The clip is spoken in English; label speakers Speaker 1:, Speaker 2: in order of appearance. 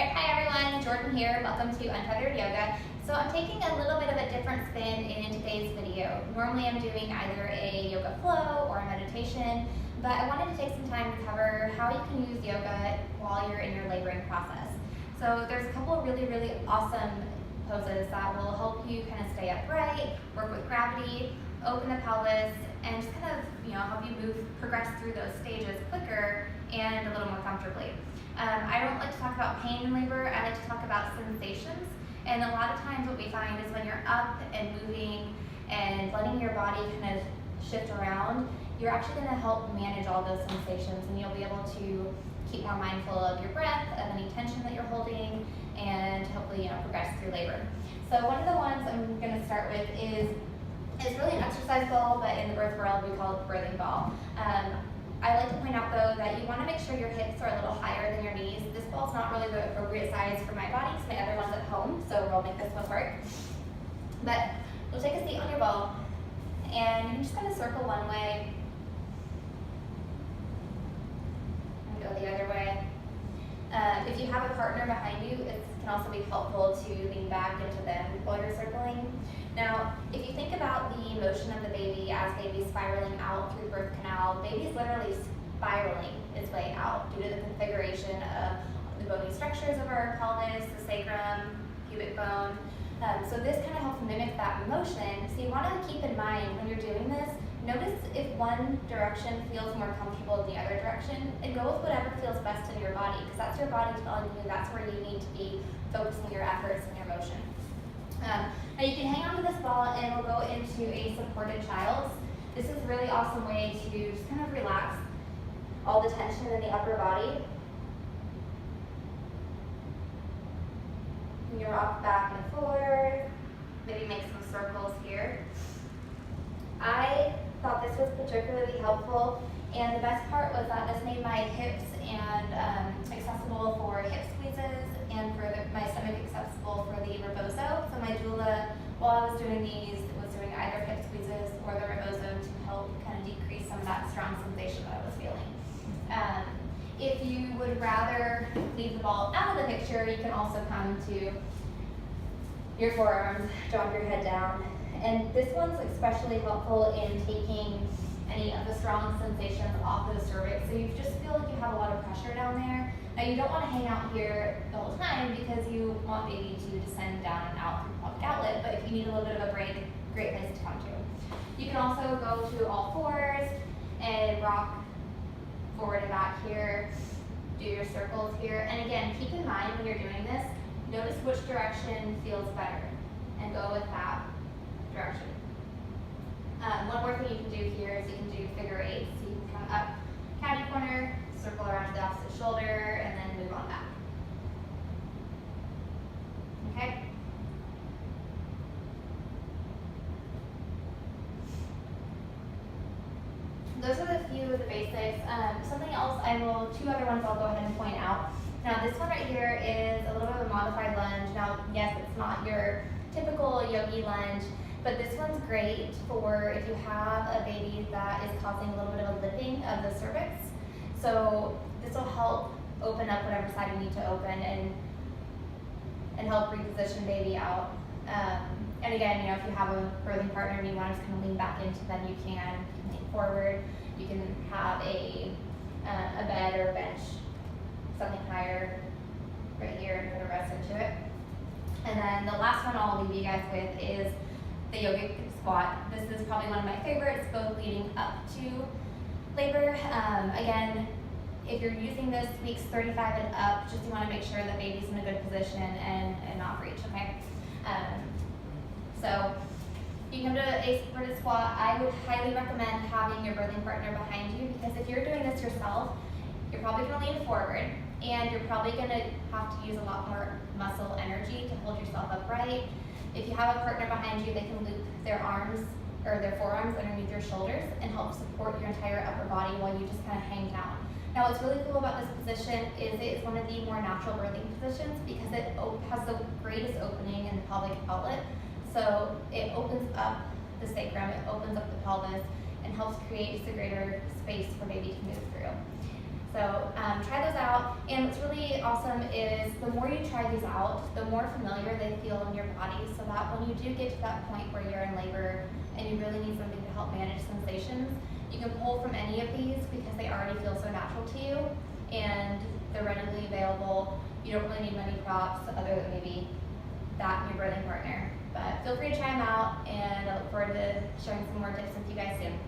Speaker 1: Alright, hi everyone, Jordan here. Welcome to Untethered Yoga. So I'm taking a little bit of a different spin in today's video. Normally I'm doing either a yoga flow or a meditation, but I wanted to take some time to cover how you can use yoga while you're in your laboring process. So there's a couple of really awesome poses that will help you kind of stay upright, work with gravity, open the pelvis, and just kind of help you progress through those stages quicker and a little more comfortably. I don't like to talk about pain in labor, I like to talk about sensations. And a lot of times what we find is when you're up and moving and letting your body kind of shift around, you're actually going to help manage all those sensations, and you'll be able to keep more mindful of your breath, of any tension that you're holding, and hopefully progress through labor. So one of the ones I'm going to start with is really an exercise ball, but in the birth world we call it the birthing ball. I like to point out though that you want to make sure your hips are a little higher than your knees. This ball's not really the appropriate size for my body, so my other one's at home, so we'll make this one work. But you'll take a seat on your ball, and you can just kind of circle one way, and go the other way. If you have a partner behind you, it can also be helpful to lean back into them while you're circling. Now, if you think about the motion of the baby as baby's spiraling out through the birth canal, baby's literally spiraling its way out due to the configuration of the bony structures of our pelvis, the sacrum, pubic bone. So this kind of helps mimic that motion. So you want to keep in mind when you're doing this, notice if one direction feels more comfortable than the other direction, and go with whatever feels best in your body, because that's your body telling you that's where you need to be focusing your efforts and your motion. Now you can hang onto this ball and we'll go into a supported child's. This is a really awesome way to just kind of relax all the tension in the upper body. You rock back and forward, maybe make some circles here. I thought this was particularly helpful, and the best part was that this made my hips accessible for hip squeezes, and for my stomach accessible for the rebozo. So my doula, while I was doing these, was doing either hip squeezes or the rebozo to help kind of decrease some of that strong sensation that I was feeling. If you would rather leave the ball out of the picture, you can also come to your forearms, drop your head down. And this one's especially helpful in taking any of the strong sensations off of the cervix. So you just feel like you have a lot of pressure down there. Now you don't want to hang out here the whole time because you want baby to descend down and out through the pelvic outlet, but if you need a little bit of a break, great place to come to. You can also go to all fours and rock forward and back here, do your circles here. And again, keep in mind when you're doing this, notice which direction feels better and go with that direction. One more thing you can do here is you can do figure eights. So you can come up catty corner, circle around to the opposite shoulder, and then move on back. Okay? Those are the few of the basics. Something else two other ones I'll go ahead and point out. Now this one right here is a little bit of a modified lunge. Now yes, it's not your typical yogi lunge, but this one's great for if you have a baby that is causing a little bit of a lipping of the cervix. So this will help open up whatever side you need to open and help reposition baby out. And again, if you have a birthing partner and you want to just kind of lean back into them, you can lean forward. You can have a bed or a bench, something higher right here, and put a rest into it. And then the last one I'll leave you guys with is the yogic squat. This is probably one of my favorites, both leading up to labor. Again, if you're using this weeks 35 and up, just you want to make sure that baby's in a good position and not reach, okay? So you can come to a supported squat. I would highly recommend having your birthing partner behind you, because if you're doing this yourself, you're probably going to lean forward, and you're probably going to have to use a lot more muscle energy to hold yourself upright. If you have a partner behind you, they can loop their arms or their forearms underneath your shoulders and help support your entire upper body while you just kind of hang down. Now what's really cool about this position is it is one of the more natural birthing positions because it has the greatest opening in the pelvic outlet. So it opens up the sacrum, it opens up the pelvis, and helps create just a greater space for baby to move through. So try those out, and what's really awesome is the more you try these out, the more familiar they feel in your body, so that when you do get to that point where you're in labor and you really need something to help manage sensations, you can pull from any of these because they already feel so natural to you, and they're readily available. You don't really need many props other than maybe that and your birthing partner. But feel free to try them out, and I look forward to sharing some more tips with you guys soon.